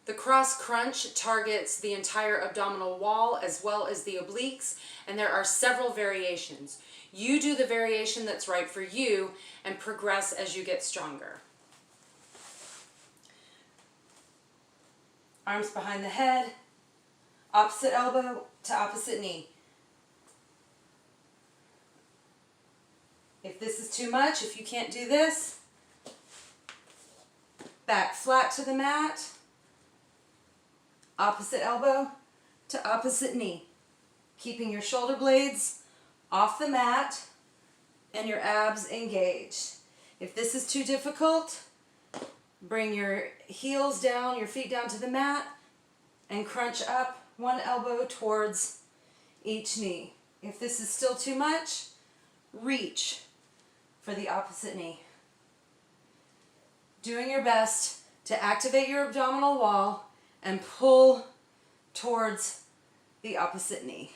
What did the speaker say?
The cross crunch targets the entire abdominal wall as well as the obliques, and there are several variations. You do the variation that's right for you and progress as you get stronger. Arms behind the head, opposite elbow to opposite knee. If this is too much, if you can't do this, back flat to the mat, opposite elbow to opposite knee. Keeping your shoulder blades off the mat and your abs engaged. If this is too difficult, bring your heels down, your feet down to the mat, and crunch up one elbow towards each knee. If this is still too much, reach for the opposite knee. Doing your best to activate your abdominal wall and pull towards the opposite knee.